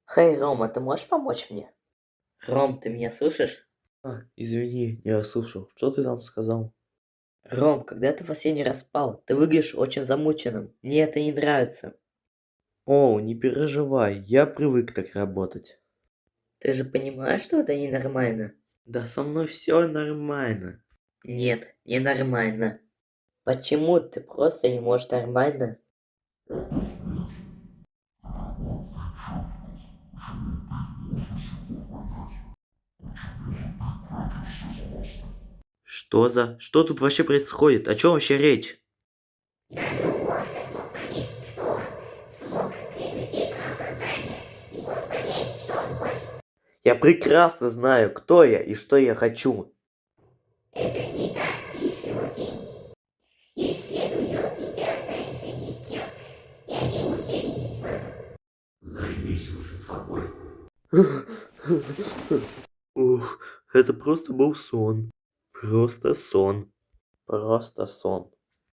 Хей, Рома, ты можешь помочь мне? Ром, ты меня слышишь? Извини, не расслышал. Что ты там сказал? Ром, когда ты в последний раз спал? Ты выглядишь очень замученным. Мне это не нравится. О, не переживай, я привык так работать. Ты же понимаешь, что это ненормально? Да со мной все нормально. Нет, ненормально. Почему ты просто не можешь нормально? Что тут вообще происходит? О чем вообще речь? Я прекрасно знаю, кто я и что я хочу. Займись уже собой. Ух, это просто был сон. Просто сон. Просто сон.